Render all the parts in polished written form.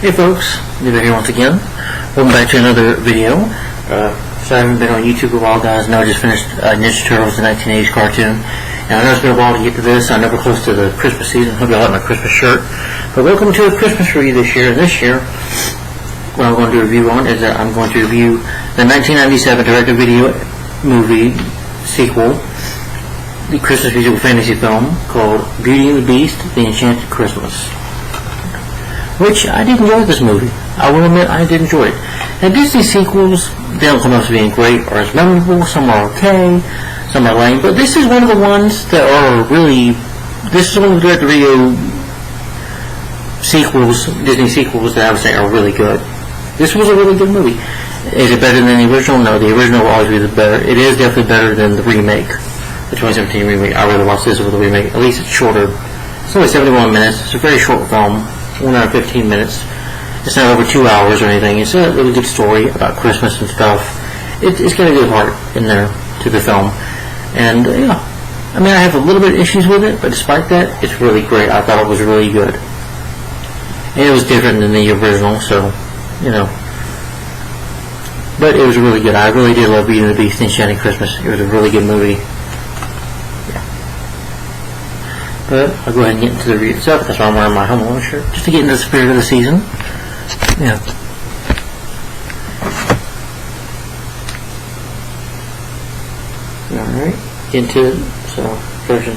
Hey folks, Leader here once again. Welcome back to another video. So I haven't been on YouTube a while, guys. Now I just finished Ninja Turtles, the 1980s cartoon. And I know it's been a while to get to this. I'm never close to the Christmas season. Hope you all like my Christmas shirt. But welcome to a Christmas review this year. And this year, what I'm going to review on is that I'm going to review the 1997 direct-to-video movie sequel, the Christmas musical fantasy film called Beauty and the Beast, The Enchanted Christmas. Which I did enjoy this movie. I will admit I did enjoy it. Now Disney sequels, they don't come out as being great or as memorable. Some are okay, some are lame, but this is one of the ones that are really, this is one of the direct-to-video sequels, Disney sequels that I would say are really good. This was a really good movie. Is it better than the original? No, the original will always be the better. It is definitely better than the remake, the 2017 remake. I rather watch this over the remake. At least it's shorter. It's only 71 minutes. It's a very short film. 1 hour 15 minutes. It's not over 2 hours or anything. It's a really good story about Christmas and stuff. It's got a good heart in there to the film. And, yeah. I mean, I have a little bit of issues with it, but despite that, it's really great. I thought it was really good. And it was different than the original, so, you know. But it was really good. I really did love Beauty and the Beast and Enchanted Christmas. It was a really good movie. But I'll go ahead and get into the review itself. That's why I'm wearing my Home Alone shirt, just to get into the spirit of the season. Yeah. Alright, into version.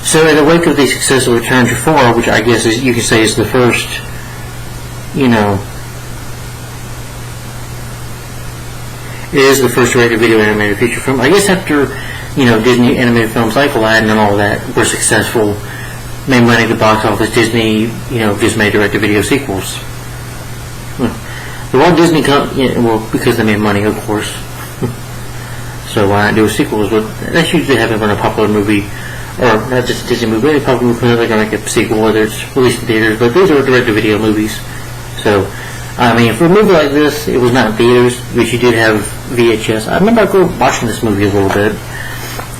So in the wake of the success of Return to 4, which I guess is, you could say is the first, you know, it is the first direct-to-video animated feature film. I guess after, you know, Disney animated films like Aladdin and all that were successful, made money at the box office, Disney, you know, just made direct-to-video sequels. The Walt Disney Company, well, because they made money, of course. So why not do sequels? But that's usually happens when a popular movie, or not just a Disney movie, but a popular movie, they're going to make a sequel, whether it's released in theaters, but those are direct-to-video movies. So, I mean, for a movie like this, it was not in theaters, but you did have VHS. I remember watching this movie a little bit.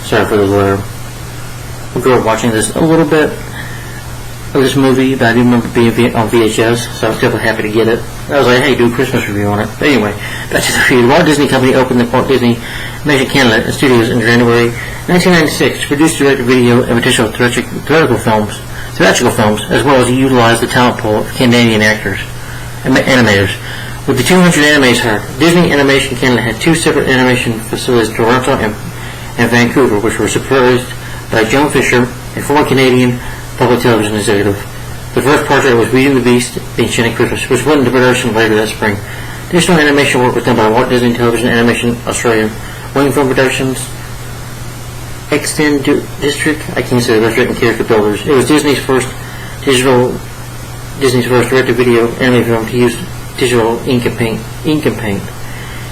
Sorry for the glare. I grew up watching this a little bit of this movie, but I do remember being on VHS, so I was definitely happy to get it. I was like, hey, do a Christmas review on it. But anyway, back to the review. The Walt Disney Company opened the Walt Disney Animation Canada Studios in January 1996 to produce direct-to-video and additional theatrical films, as well as to utilize the talent pool of Canadian animators. With the 200 animators hired, Disney Animation Canada had two separate animation facilities in Toronto and Vancouver, which were supervised by Joan Fisher, a former Canadian public television executive. The first project was Beauty and the Beast, The Enchanted Christmas, which went into production later that spring. Additional animation work was done by Walt Disney Television Animation Australia, Wayne Film Productions, Extend District, I can't say the rest, and Character Builders. It was Disney's first direct-to-video animated film to use digital ink and paint.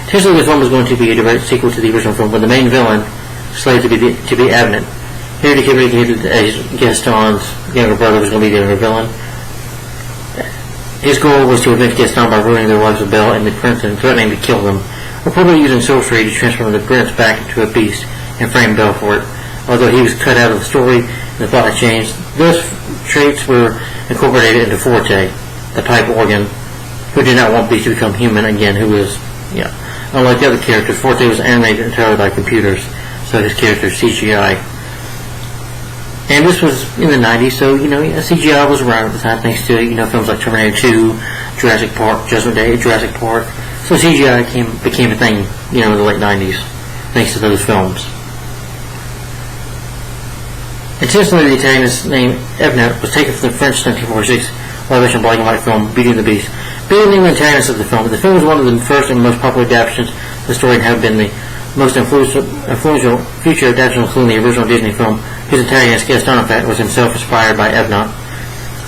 Essentially, the film was going to be a direct sequel to the original film, but the main villain, slated to be Abnett. Here to communicate as Gaston's younger brother was going to be the younger villain. His goal was to avenge Gaston by ruining the lives of Belle and the prince and threatening to kill them, reportedly using sorcery to transform the prince back into a beast and frame Belle for it. Although he was cut out of the story and the plot had changed, those traits were incorporated into Forte, the pipe organ, who did not want Beast to become human again, who was, unlike the other characters, Forte was animated entirely by computers, so his character is CGI. And this was in the 90s, so, CGI was around at the time, thanks to, films like Terminator 2, Jurassic Park, Judgment Day, Jurassic Park. So CGI became a thing, in the late 90s, thanks to those films. Intentionally, the Italian's name, Abnett, was taken from the French 1946 live-action black and white film, Beauty and the Beast. Being the Italianness of the film was one of the first and most popular adaptations of the story and have been the most influential future adaptations, including the original Disney film, whose antagonist, Gaston, in fact, was himself inspired by Abnett.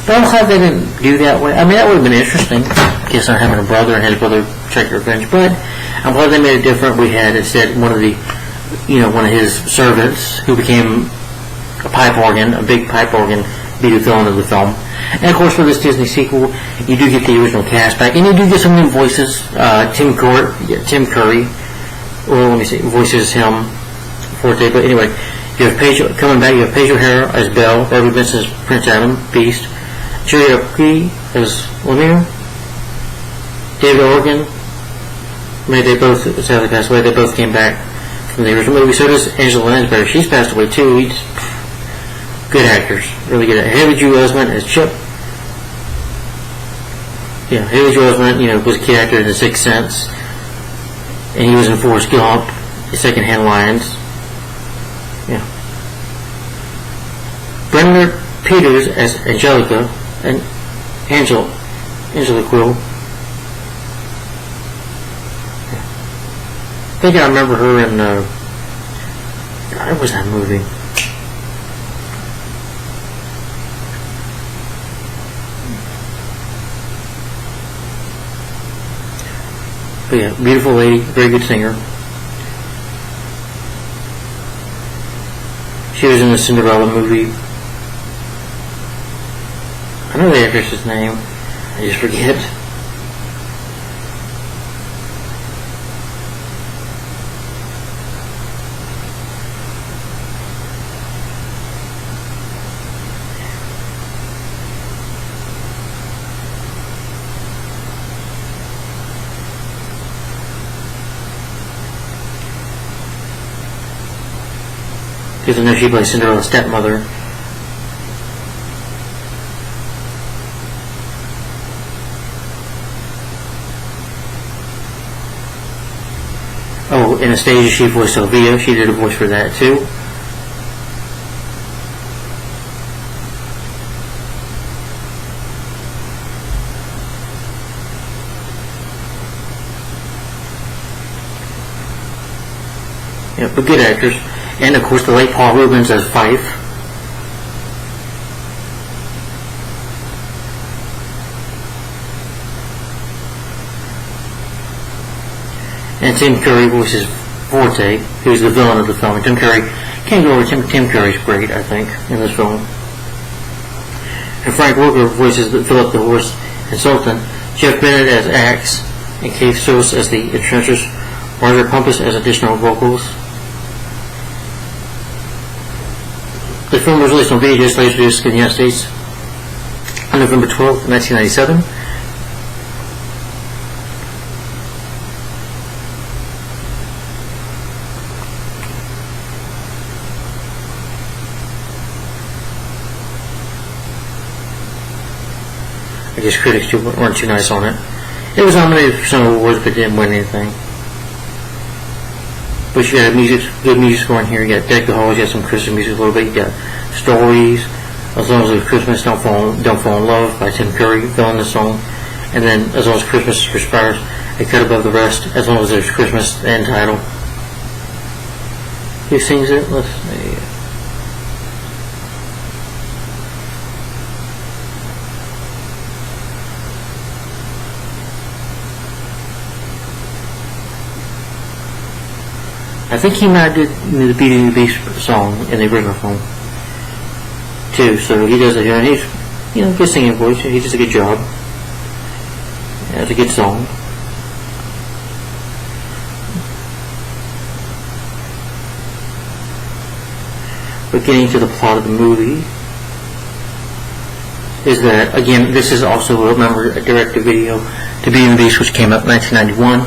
But I'm glad they didn't do that way. I mean, that would have been interesting, Gaston having a brother and his brother check revenge, but I'm glad they made it different. We had, instead, one of his servants, who became a big pipe organ, be the villain of the film. And of course, for this Disney sequel, you do get the original cast back, and you do get some new voices. Tim Curry, voices him, Forte. But anyway, you have Paige coming back. You have Paige O'Hara as Belle, Barbara Benson as Prince Adam, Beast, Cherokee as Lemire. David Organ, they both sadly passed away. They both came back from the original movie. So does Angela Lansbury. She's passed away too. He's good actors, really good. Haley Joel Osment as Chip. Yeah, Haley Joel Osment, was a kid actor in The Sixth Sense, and he was in Forrest Gump, The Secondhand Lions. Yeah. Brenda Peters as Angelica, and Angela Quill. I think I remember her in, what was that movie? But yeah, beautiful lady, very good singer. She was in the Cinderella movie. I know the actress's name, I just forget. Because I know she plays Cinderella's stepmother. Oh, Anastasia, she voiced Sylvia. She did a voice for that too. Yeah, but good actors. And of course the late Paul Reubens as Fife. And Tim Curry voices Forte, who's the villain of the film. And Tim Curry, can't go over Tim Curry's great, I think, in this film. And Frank Welker voices Philip the Horse and Sultan. Jeff Bennett as Axe, and Keith Soos as the Entrenchers. Roger Pumpus as additional vocals. The film was released on VHS Laserdisc in the United States on November 12th, 1997. I guess critics weren't too nice on it. It was nominated for some awards but didn't win anything. But you got good music scoring here. You got Deck the Halls, you got some Christmas music a little bit. You got Stories, As Long as There's Christmas, Don't Fall in Love by Tim Curry, filling the song. And then As Long as Christmas Respires, A Cut Above the Rest, As Long as There's Christmas, the end title. Who sings it? Let's see. I think he might do the Beauty and the Beast song in the original film too, so he does it here, and he's, good singing voice. He does a good job. Yeah, it's a good song. But getting to the plot of the movie is that, again, this is also a direct-to-video to Beauty and the Beast, which came out in 1991.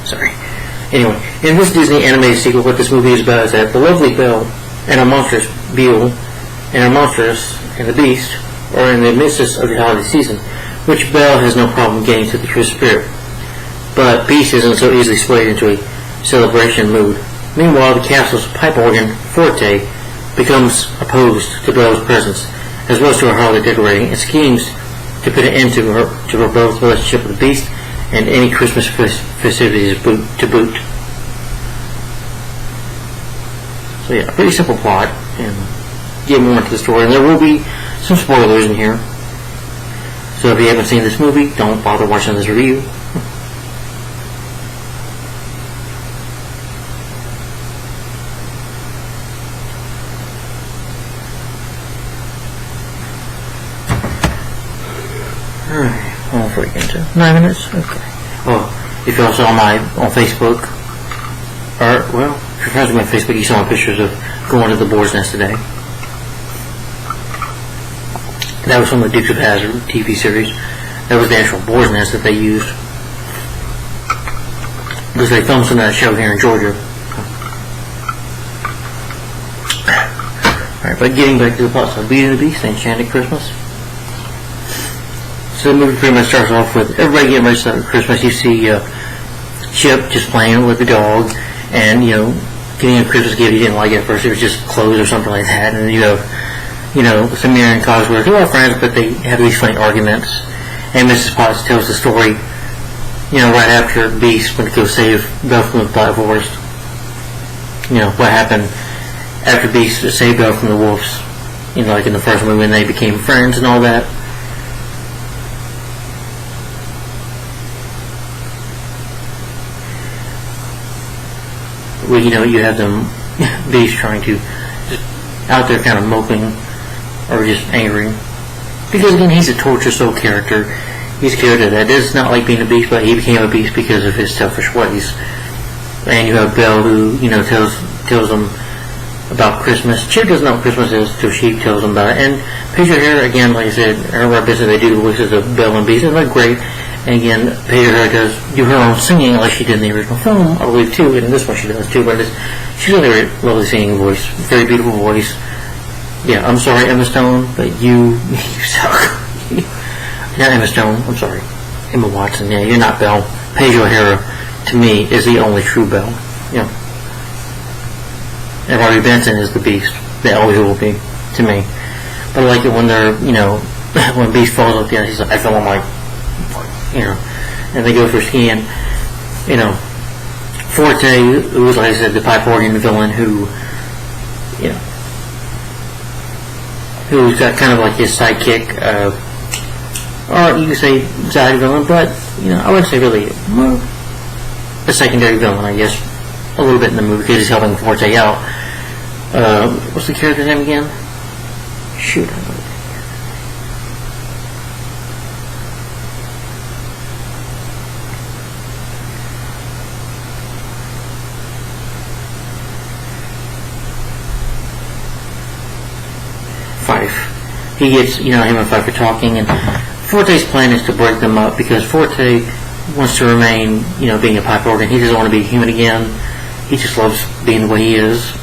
Sorry. Anyway, in this Disney animated sequel, what this movie is about is that the lovely Belle and her monstrous Belle and her monstrous and the Beast are in the midst of the holiday season, which Belle has no problem getting to the true spirit. But Beast isn't so easily swayed into a celebration mood. Meanwhile, the castle's pipe organ, Forte, becomes opposed to Belle's presence, as well as to her holiday decorating, and schemes to put an end to her Belle's relationship with the Beast and any Christmas festivities to boot. So yeah, a pretty simple plot, and get more into the story. And there will be some spoilers in here. So if you haven't seen this movie, don't bother watching this review. Alright, I'll freak into 9 minutes. Okay. Oh, if you're also on Facebook, or, well, If you're friends with me on Facebook, you saw my pictures of going to the Boar's Nest today. That was from the Dukes of Hazzard TV series. That was the actual Boar's Nest that they used. Because they filmed some of that show here in Georgia. Alright, but getting back to the plot, so Beauty and the Beast, Enchanted Christmas. So the movie pretty much starts off with everybody getting ready to celebrate Christmas. You see Chip just playing with the dog, and getting a Christmas gift he didn't like at first. It was just clothes or something like that. And then you have Samir and Cogsworth, who are friends, but they have these funny arguments. And Mrs. Potts tells the story, right after Beast went to go save Belle from the Black Forest. What happened after Beast saved Belle from the wolves. Like in the first movie when they became friends and all that. Well, you have them, Beast trying to, just out there kind of moping, or just angry. Because again, he's a torture soul character. He's a character that does not like being a beast, but he became a beast because of his selfish ways. And you have Belle who, tells them about Christmas. Chip doesn't know what Christmas is until she tells him about it. And Paige O'Hara, again, like I said, her business, they do the voices of Belle and Beast, and they're great. And again, Paige O'Hara does do her own singing like she did in the original film, I believe, too, and this one she does too, but she's got a very lovely singing voice, very beautiful voice. Yeah, I'm sorry, Emma Stone, but you suck. Not Emma Stone, I'm sorry. Emma Watson, yeah, you're not Belle. Paige O'Hara, to me, is the only true Belle. And Robbie Benson is the Beast. They always will be, to me. But I like it when they're, when Beast falls off the ice, he's like, I fell on my, and they go for skiing. Forte, who was, like I said, the pipe organ villain who's got kind of like his sidekick, or you could say side villain, but, I wouldn't say really a secondary villain, I guess, a little bit in the movie, because he's helping Forte out. What's the character's name again? Shoot, I know it. Fife. He gets, him and Fife are talking, and Forte's plan is to break them up, because Forte wants to remain, being a pipe organ. He doesn't want to be human again. He just loves being the way he is,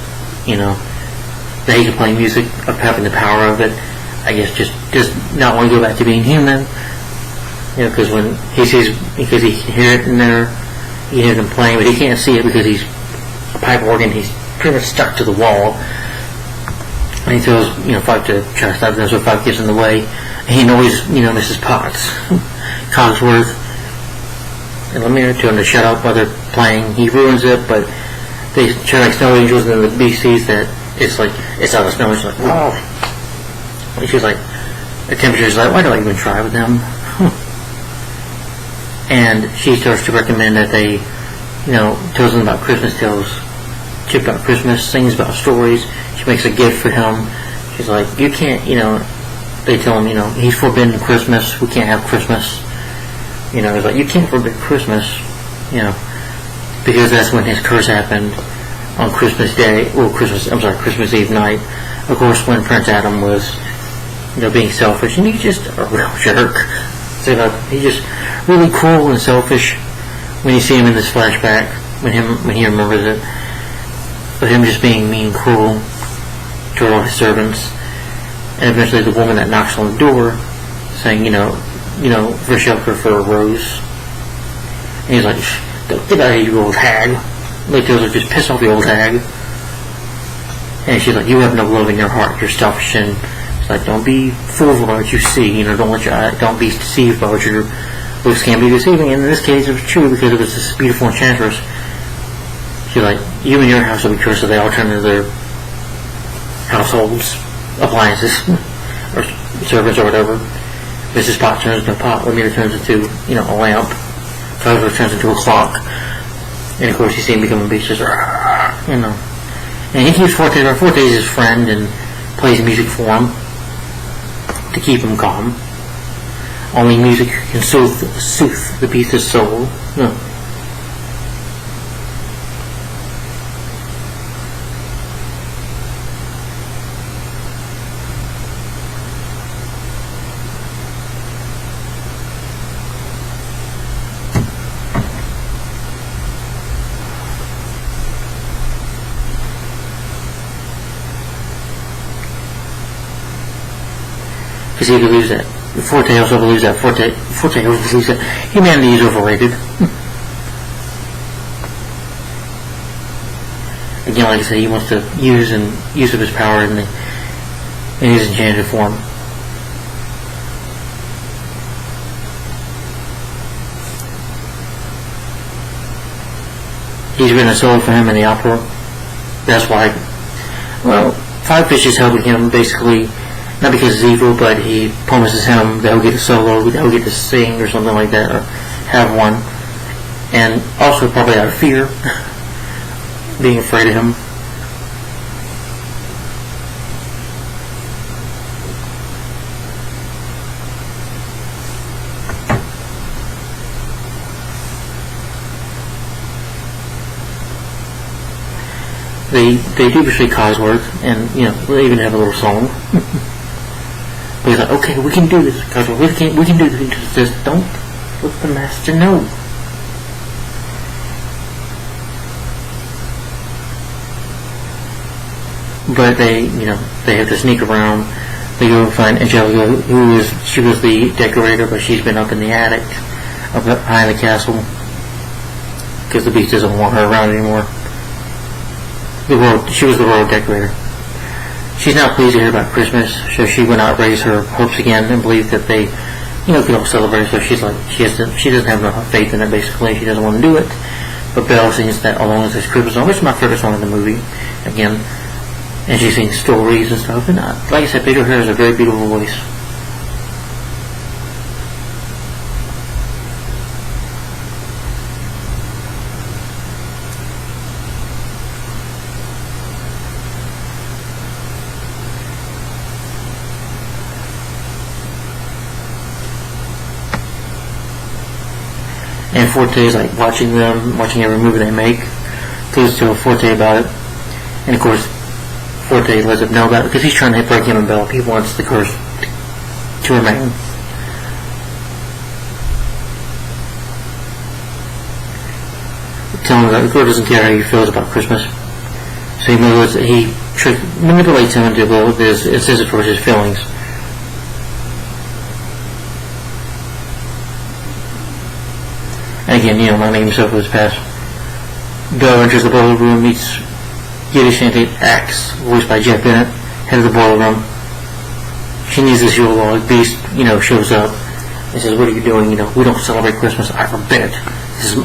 that he can play music, of having the power of it. I guess just does not want to go back to being human, because when he sees, because he can hear it in there, he hears him playing, but he can't see it because he's a pipe organ. He's pretty much stuck to the wall. And he throws, Fife to try to stop them, so Fife gets in the way. And he annoys, Mrs. Potts, Cogsworth, and Lemire to him to shut up while they're playing. He ruins it, but they turn like snow angels, and then the Beast sees that it's like, it's out of snow. She's like, oh. And she's like, the temperature's like, why do I even try with them? And she starts to recommend that they, tells them about Christmas tales. Chip about Christmas, sings about stories. She makes a gift for him. She's like, you can't, they tell him, he's forbidden Christmas. We can't have Christmas. It's like, you can't forbid Christmas, because that's when his curse happened on Christmas Day, Christmas Eve night. Of course, when Prince Adam was, being selfish, and he's just a real jerk. So he's just really cruel and selfish when you see him in this flashback, when he remembers it. But him just being mean, cruel to all his servants, and eventually the woman that knocks on the door, saying, for shelter for a rose. And he's like, get out of here, you old hag. Like, those are just piss off the old hag. And she's like, you have no love in your heart, you're selfish. And it's like, don't be fooled by what you see, don't be deceived by what your looks can be deceiving. And in this case, it was true, because it was this beautiful enchantress. She's like, you and your house will be cursed, so they all turn into their households, appliances, or servants or whatever. Mrs. Pot turns into a pot, Lemire turns into, a lamp, Cogsworth turns into a clock, and of course you see him become a beast, just, And he keeps Forte around. Forte is his friend and plays music for him to keep him calm. Only music can soothe the beast's soul. Because he believes that. Forte also believes that. Forte believes that humanity is overrated. Again, like I said, he wants to use of his power in his enchanted form. He's written a solo for him in the opera. That's why. Well, Five Fish is helping him basically, not because he's evil, but he promises him that he'll get a solo, that he'll get to sing or something like that, or have one. And also probably out of fear, being afraid of him. They do say Cosworth, and they even have a little song. But he's like, okay, we can do this, Cosworth. We can do this. Just don't let the master know. But they have to sneak around. They go find Angelica, she was the decorator, but she's been up in the attic, up behind the castle, because the Beast doesn't want her around anymore. She was the royal decorator. She's not pleased to hear about Christmas, so she went out and raised her hopes again and believed that they, could all celebrate. So she's like, she doesn't have enough faith in it. Basically, she doesn't want to do it. But Belle sings that Along With This Christmas song, which is my favorite song in the movie. Again, and she sings stories and stuff. And like I said, Pedro Herrera has a very beautiful voice. And Forte is like watching every movie they make, goes to Forte about it, and of course Forte lets him know about it because he's trying to break him and Belle. He wants the curse to remain. Telling him that the girl doesn't care how he feels about Christmas, so he manipulates him into this incentive towards his feelings. Again, minding himself of his past. Belle enters the boiler room, meets Enchanted Axe, voiced by Jeff Bennett, head of the boiler room. She needs this Yule log. Beast, shows up and says, "What are you doing? We don't celebrate Christmas. I forbid it.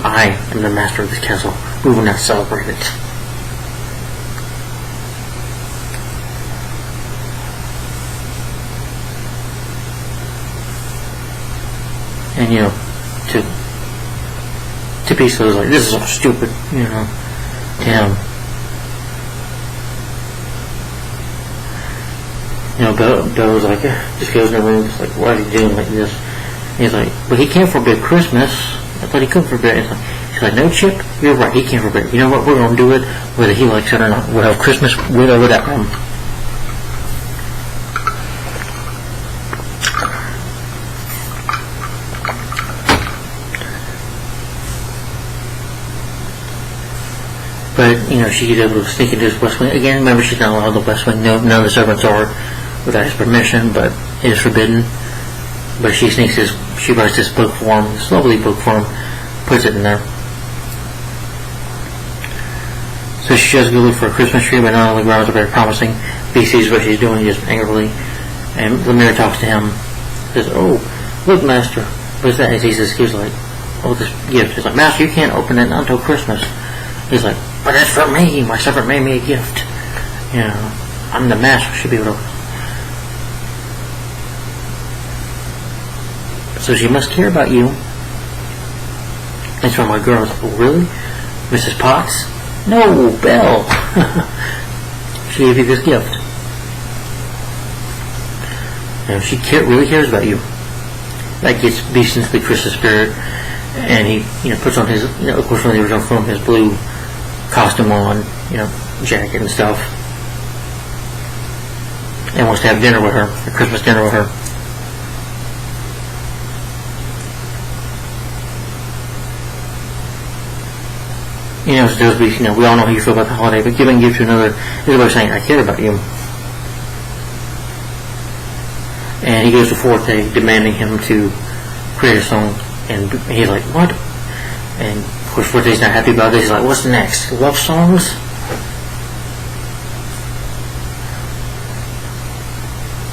I am the master of this castle. We will not celebrate it." And to Beast was like, "This is all stupid," Damn. Belle was like, just goes in the room, just like, "Why are you doing like this?" And he's like, "But he can't forbid Christmas. I thought he couldn't forbid it." She's like, "No, Chip, you're right. He can't forbid it. You know what? We're going to do it, whether he likes it or not. We'll have Christmas with or without him." But, she's able to sneak into his West Wing. Again, remember, she's not allowed the West Wing. No, none of the servants are without his permission, but it is forbidden. But she writes this book for him, this lovely book for him, puts it in there. So she does go look for a Christmas tree, but not only grounds are very promising. He sees what she's doing just angrily. And Lemire talks to him, says, "Oh, look, Master, what's that?" And he says, he's like, "Oh, this gift." He's like, "Master, you can't open it until Christmas." He's like, "But it's for me. My servant made me a gift. I'm the master. Should be able to." So she must care about you. It's from my girl. "Oh, really? Mrs. Potts?" "No, Belle." "She gave you this gift. She really cares about you." That gets Beast into the Christmas spirit, and he puts on his, of course, from the original film, his blue costume on, jacket and stuff, and wants to have dinner with her, a Christmas dinner with her. So we all know how you feel about the holiday, but giving gift to another is about saying, "I care about you." And he goes to Forte demanding him to create a song, and he's like, what? And of course Forte's not happy about this. He's like, what's next? Love songs?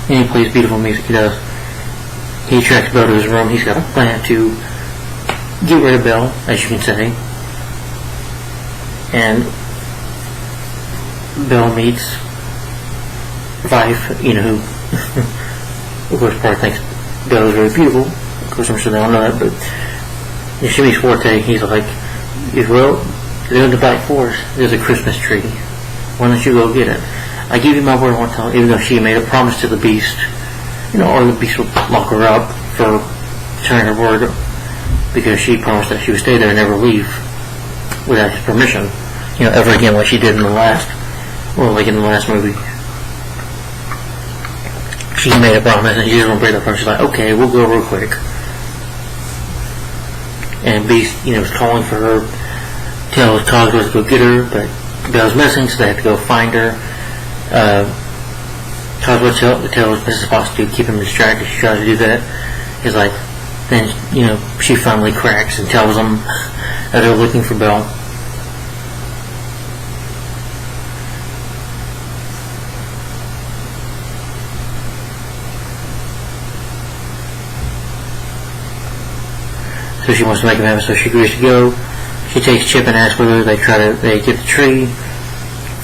And he plays beautiful music. He does. He attracts Belle to his room. He's got a plan to get rid of Belle, as you can say. And Belle meets Fife, who of course probably thinks Belle is very beautiful. Of course I'm sure they all know that, but she meets Forte. He's like, well, they're in the Black Forest. There's a Christmas tree. Why don't you go get it? I give you my word one time, even though she made a promise to the Beast, or the Beast would lock her up for turning her word, because she promised that she would stay there and never leave without his permission, ever again, like she did in the last movie. She made a promise and she doesn't want to break that promise. She's like, okay, we'll go real quick. And Beast, is calling for her, tells Cosgrove to go get her, but Belle's missing, so they have to go find her. Cosgrove tells Mrs. Fox to keep him distracted. She tries to do that. He's like, then, she finally cracks and tells them that they're looking for Belle. So she wants to make him happen, so she agrees to go. She takes Chip and asks whether they get the tree.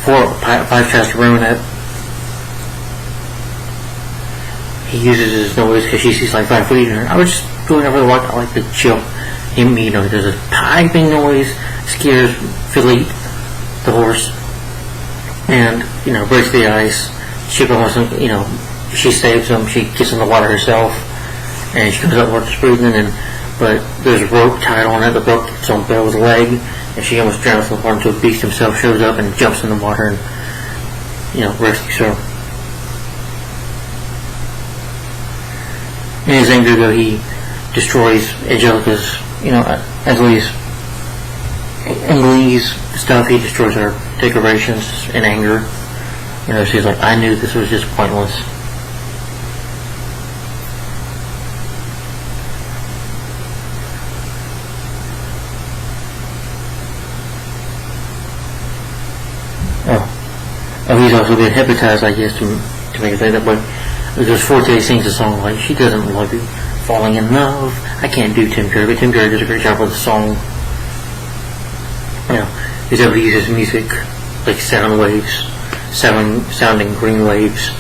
Fife tries to ruin it. He uses his noise because she sees like 5 feet in her. I was just going over the walk. I like to chill. He does a piping noise, scares Philippe, the horse, and breaks the ice. Chip almost, she saves him. She gets in the water herself, and she comes up with his breathing. But there's a rope tied on it. The rope gets on Belle's leg, and she almost drowns in the water until the Beast himself shows up and jumps in the water and rescues her. In his anger, though, he destroys Angelica's, Angelique's stuff. He destroys her decorations in anger. She's like, I knew this was just pointless. Oh, he's also been hypnotized, I guess, to make it say that, but because Forte sings a song like, she doesn't love you, falling in love. I can't do Tim Curry, but Tim Curry does a great job with the song. He's able to use his music like sound waves, sounding green waves,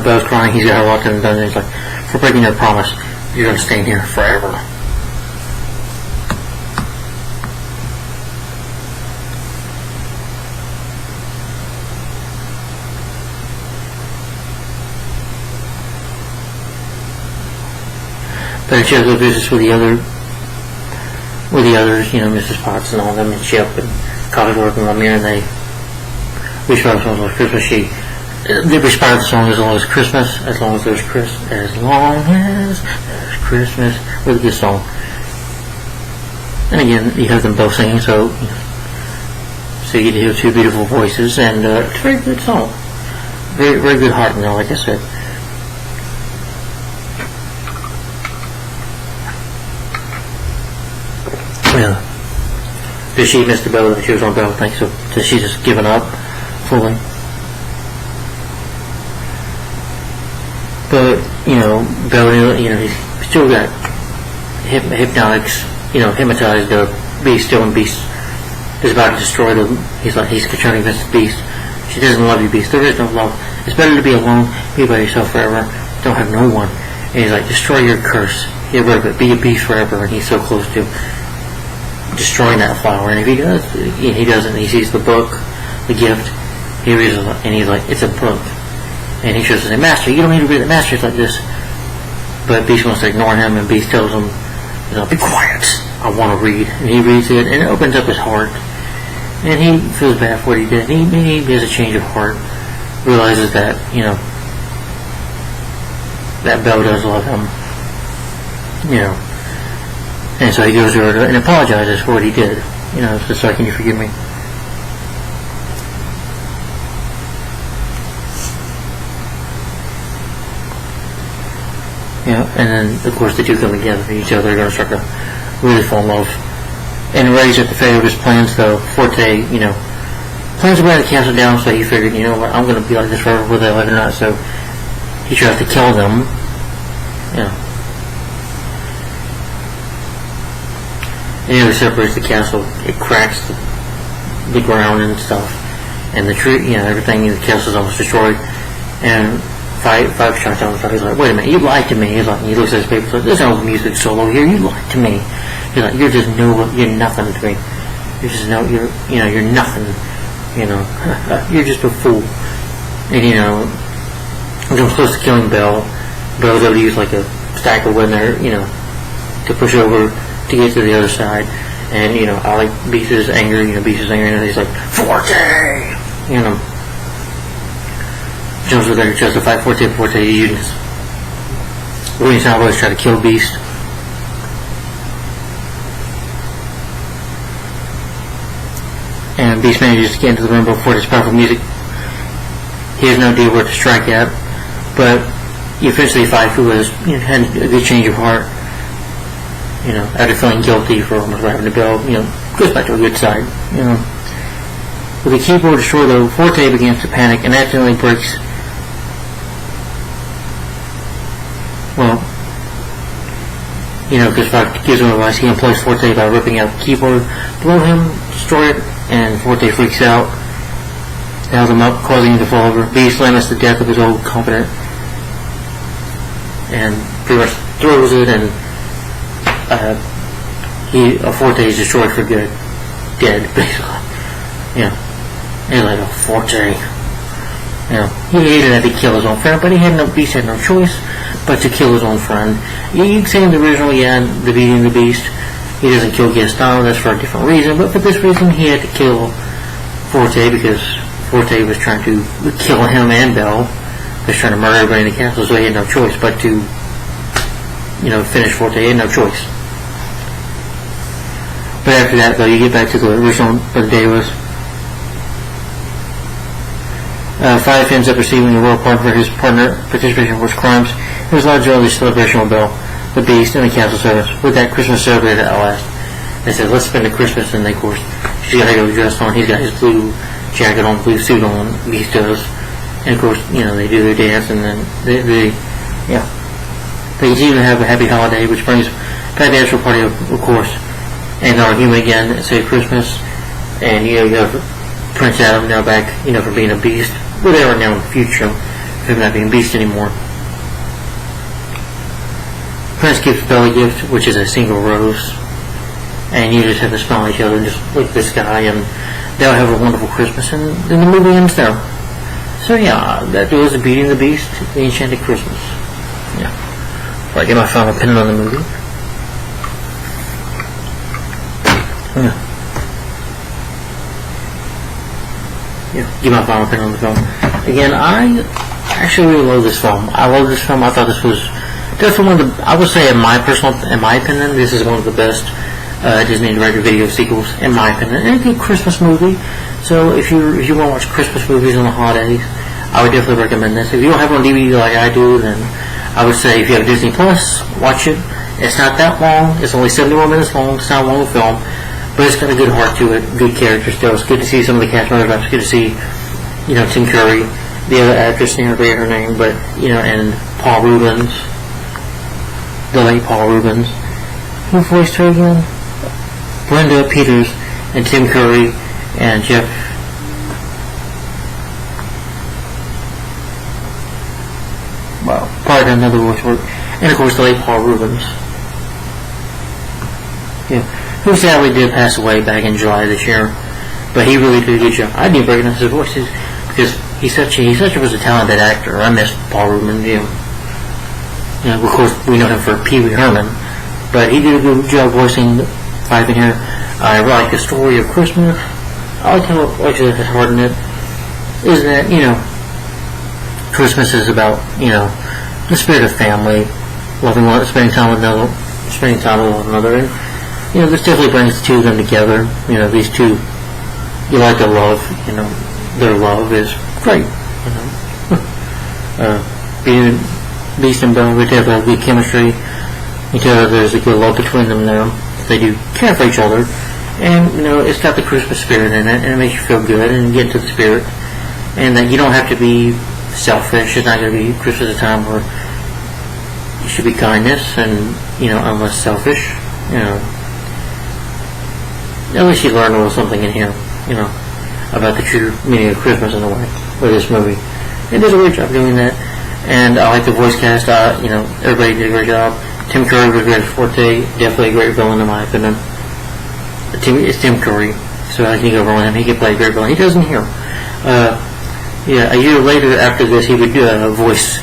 Belle's crying, he's got her locked in the dungeon. He's like, for breaking your promise, you're going to stay in here forever. But she has a business with the others, Mrs. Potts and all them, and Chip and Cosgrove and Lemire, and they respire the song as Christmas. They respire the song as long as Christmas, as long as there's Christmas. Really good song. And again, you have them both singing, so you get to hear two beautiful voices, and it's a very good song. Very, very good heart, like I said. Yeah. Does she miss the Belle that she was on Belle? I think so. Does she just given up fully? But Belle, he's still got hypnotics. Hypnotized the Beast still, and Beast is about to destroy them. He's turning against the Beast. She doesn't love you, Beast. There is no love. It's better to be alone, be by yourself forever. Don't have no one. And he's like, destroy your curse. Get rid of it. Be a beast forever. And he's so close to destroying that flower. And if he does, he doesn't. He sees the book, the gift. He reads it, and he's like, it's a book. And he tries to say, Master, you don't need to read it. Master, it's like this. But Beast wants to ignore him, and Beast tells him, be quiet. I want to read. And he reads it, and it opens up his heart. And he feels bad for what he did. He has a change of heart. Realizes that, that Belle does love him. And so he goes to her and apologizes for what he did. Just like, can you forgive me? and then of course the two come together for each other. They're going to start to really fall in love. And Ray's at the failure of his plans, though. Forte, plans to bring the castle down, so he figured, you know what, I'm going to be like this forever, whether they like it or not. So he tries to kill them. And he separates the castle. It cracks the ground and stuff, and the tree, everything in the castle is almost destroyed. And five shots on the side. He's like, wait a minute, you lied to me. He's like, he looks at his paper. He's like, there's no music solo here. You lied to me. He's like, you're nothing to me. You're nothing. You're just a fool. And when I'm close to killing Belle, Belle's able to use like a stack of wood there, to push over to get to the other side. And Alec Beast is angry. And he's like, Forte. Jumps over there to justify Forte Eunice. William Salvador try to kill Beast. And Beast manages to get into the room before Forte's powerful music. He has no idea where to strike at, but eventually Five, who has had a good change of heart, after feeling guilty for almost having to build, goes back to a good side. With the keyboard destroyed, though, Forte begins to panic and accidentally breaks. Because Five gives him advice, he employs Forte by ripping out the keyboard below him, destroy it, and Forte freaks out, nails him up, causing him to fall over. Beast laments the death of his old confidant, and pretty much throws it, and Forte is destroyed for good, dead, basically. He's like, oh, Forte. He hated that he killed his own friend, but Beast had no choice but to kill his own friend. You can say in the original, the Beauty and the Beast, he doesn't kill Gaston, that's for a different reason, but for this reason he had to kill Forte, because Forte was trying to kill him and Belle. He was trying to murder everybody in the castle, so he had no choice but to, finish Forte. He had no choice. But after that, though, you get back to the original where the day was. Five ends up receiving a royal pardon for his participation in worse crimes. It was largely a celebration with Belle, the Beast, and the castle servants. With that, Christmas celebrated at last. They said, let's spend the Christmas, and of course, she's got to go dressed on. He's got his blue jacket on, blue suit on, Beast does. And of course, they do their dance, and then they continue to have a happy holiday, which brings back the actual party, of course. And our human again, say Christmas, and you have Prince Adam now back, for being a beast. Well, they are now in the future, for him not being beast anymore. Prince gives Belle a gift, which is a single rose, and you just have to smile at each other and just look at the sky, and they'll have a wonderful Christmas, and then the movie ends there. So that was the Beauty and the Beast, the Enchanted Christmas. Before I get my final opinion on the movie. Give my final opinion on the film. Again, I actually really love this film. I love this film. I thought this was definitely I would say in my opinion, this is one of the best Disney direct-to-video sequels, in my opinion. And a good Christmas movie. So if you want to watch Christmas movies on the holidays, I would definitely recommend this. If you don't have it on DVD like I do, then I would say if you have Disney Plus, watch it. It's not that long. It's only 71 minutes long. It's not a long film. But it's got a good heart to it, good character still. It's good to see some of the cast members. It's good to see, Tim Curry, the other actress, I forget her name, but, and Paul Rubens, the late Paul Rubens. Who voiced her again? Brenda Peters, and Tim Curry, and Jeff. Well, probably done another voice work. And of course, the late Paul Rubens. Who sadly did pass away back in July this year, but he really did a good job. I didn't recognize his voices because he's such a talented actor. I miss Paul Rubens. Of course, we know him for Pee Wee Herman, but he did a good job voicing Five in here. I really like the story of Christmas. I like how his heart in it is that Christmas is about the spirit of family, spending time with one another. And, this definitely brings the two of them together. These two, you like their love. Their love is great. Beast and Belle, we definitely have good chemistry. You tell that there's a good love between them now. They do care for each other. And, it's got the Christmas spirit in it, and it makes you feel good and get into the spirit. And that you don't have to be selfish. It's not going to be Christmas a time where you should be kindness and, unless selfish. At least you learn a little something in here, about the true meaning of Christmas in a way, with this movie. It does a great job doing that. And I like the voice cast. Everybody did a great job. Tim Curry was great as Forte. Definitely a great villain in my opinion. It's Tim Curry, so I can go over on him. He can play a great villain. He does in here. A year later after this, he would voice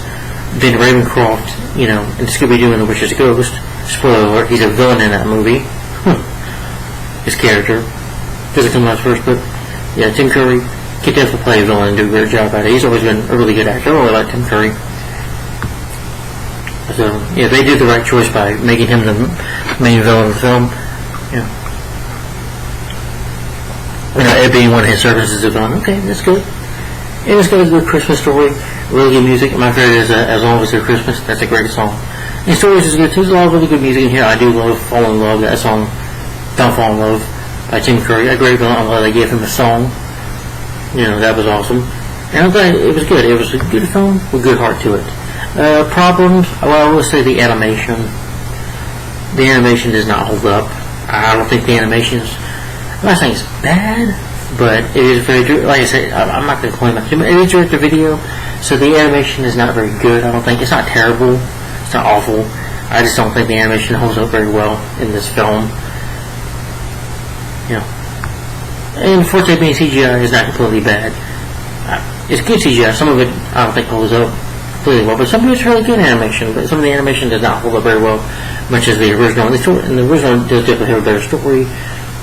Ben Ravencroft, in Scooby-Doo and the Witch's Ghost. Spoiler alert, he's a villain in that movie. His character doesn't come out first, but yeah, Tim Curry can definitely play a villain and do a great job at it. He's always been a really good actor. I really like Tim Curry. So yeah, they did the right choice by making him the main villain of the film. It being one of his services of villain. Okay, that's good. And it's got a good Christmas story. Really good music. My favorite is As Long as It's Christmas. That's a great song. And stories is good too. There's a lot of really good music in here. I do love Fall in Love. That song, Don't Fall in Love, by Tim Curry. A great villain. I'm glad they gave him a song. That was awesome. And I'm glad it was good. It was a good film with good heart to it. Problems? Well, I will say the animation. The animation does not hold up. I don't think the animation is... I'm not saying it's bad, but it is very... Like I said, I'm not going to claim it. It is direct to video, so the animation is not very good, I don't think. It's not terrible. It's not awful. I just don't think the animation holds up very well in this film. And Forte being CGI is not completely bad. It's good CGI. Some of it I don't think holds up completely well, but some of it's really good animation. But some of the animation does not hold up very well, much as the original. And the original does definitely have a better story,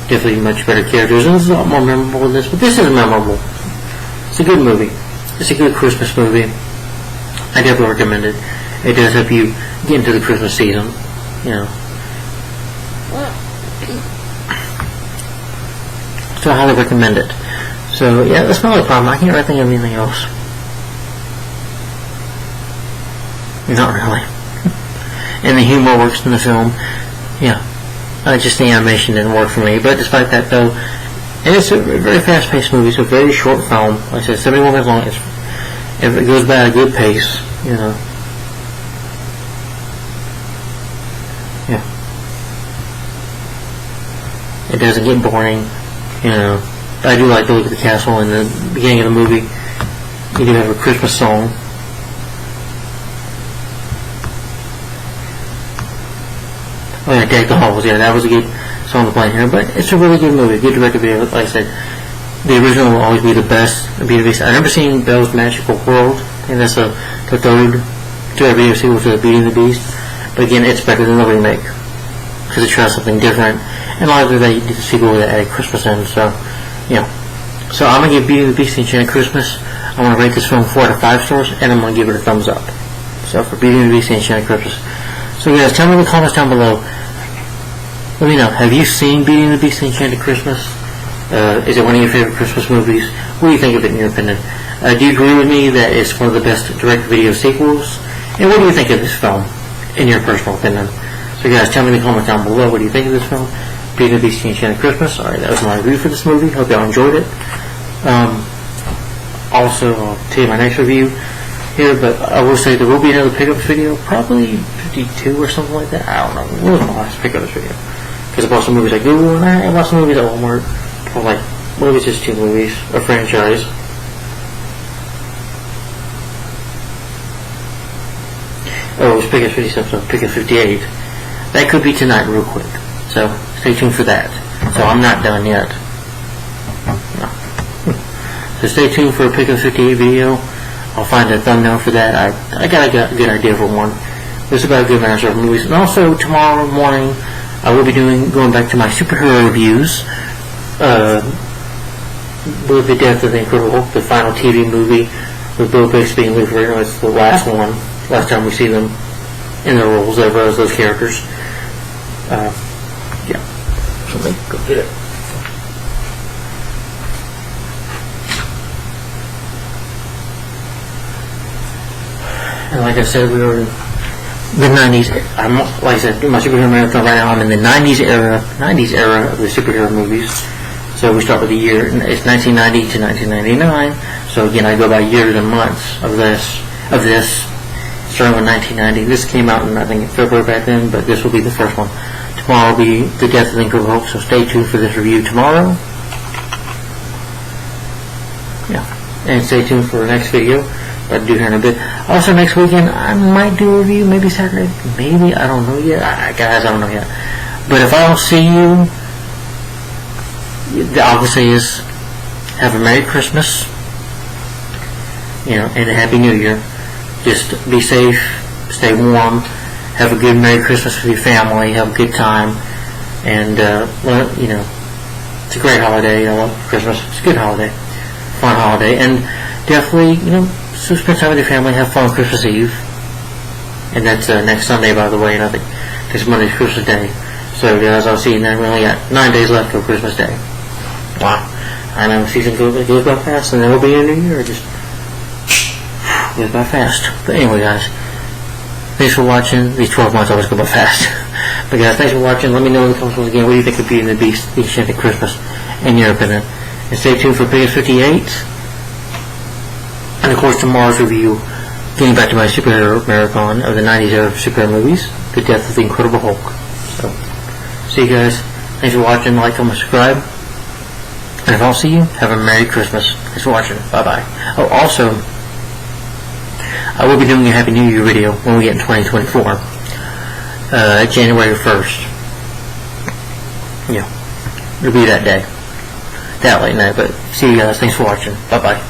definitely much better characters, and it's a lot more memorable than this. But this is memorable. It's a good movie. It's a good Christmas movie. I definitely recommend it. It does help you get into the Christmas season. So I highly recommend it. So yeah, that's my only problem. I can't really think of anything else. Not really. And the humor works in the film. Yeah. Just the animation didn't work for me. But despite that though, and it's a very fast-paced movie. It's a very short film. Like I said, 71 minutes long. It goes by a good pace. Yeah. It doesn't get boring. I do like to look at the castle in the beginning of the movie. You do have a Christmas song. Oh yeah, Deck the Halls. Yeah, that was a good song to play here. But it's a really good movie. Good directed video. Like I said, the original will always be the best. Beauty and the Beast. I've never seen Belle's Magical World, and that's the third direct video sequel to Beauty and the Beast. But again, it's better than the remake because it tries something different. And likely they did the sequel that added Christmas in. So, So I'm gonna give Beauty and the Beast Enchanted Christmas. I'm gonna rate this film 4 out of 5 stars, and I'm gonna give it a thumbs up. So for Beauty and the Beast Enchanted Christmas. So guys, tell me in the comments down below. Let me know. Have you seen Beauty and the Beast Enchanted Christmas? Is it one of your favorite Christmas movies? What do you think of it in your opinion? Do you agree with me that it's one of the best direct-to-video sequels? And what do you think of this film, in your personal opinion? So guys, tell me in the comments down below. What do you think of this film? Beauty and the Beast Enchanted Christmas. Alright, that was my review for this movie. Hope y'all enjoyed it. Also, I'll tell you my next review here, but I will say there will be another pickups video, probably 52 or something like that. I don't know. When was my last pickups video? Because I bought some movies at Google, and I bought some movies at Walmart. For like, what was just 2 movies? A franchise. Oh, it was pickups 57, so pickups 58. That could be tonight real quick. So, stay tuned for that. So, I'm not done yet. No. So, stay tuned for a Pickup 58 video. I'll find a thumbnail for that. I got a good idea for one. This is about a good match of movies. And also, tomorrow morning, I will be going back to my superhero reviews. With the Death of the Incredible Hulk, the final TV movie with Bill Bixby and Lou Ferrigno. It's the last one. Last time we see them in their roles ever as those characters. Yeah. So let me go get it. And like I said, we were in the 90s. Like I said, my superhero marathon right now, I'm in the 90s era of the superhero movies. So we start with the year, it's 1990 to 1999. So again, I go by years and months of this, starting with 1990. This came out in, I think, February back then, but this will be the first one. Tomorrow will be The Death of the Incredible Hulk, so stay tuned for this review tomorrow. Yeah, and stay tuned for the next video that I'll do here in a bit. Also, next weekend, I might do a review, maybe Saturday, maybe, I don't know yet. Guys, I don't know yet. But if I don't see you, all I can say is, have a Merry Christmas, and a Happy New Year. Just be safe, stay warm, have a good Merry Christmas with your family, have a good time, and, it's a great holiday. I love Christmas. It's a good holiday, fun holiday, and definitely, so spend time with your family, have fun Christmas Eve, and that's next Sunday, by the way, and I think this Monday's Christmas Day. So, guys, I'll see you then. We only got 9 days left till Christmas Day. Wow. I know, season goes by fast, and then we'll be in a new year. It just goes by fast. But anyway, guys, thanks for watching. These 12 months always go by fast. But guys, thanks for watching. Let me know in the comments again, what do you think of Beauty and the Beast, The Enchanted Christmas, in your opinion. And stay tuned for Biggest 58. And of course, tomorrow's review, getting back to my superhero marathon of the 90s era of superhero movies, The Death of the Incredible Hulk. So, see you guys. Thanks for watching. Like, comment, subscribe. And if I don't see you, have a Merry Christmas. Thanks for watching. Bye-bye. Oh, also, I will be doing a Happy New Year video when we get in 2024. January 1st. Yeah. It'll be that day. That late night, but see you guys. Thanks for watching. Bye-bye.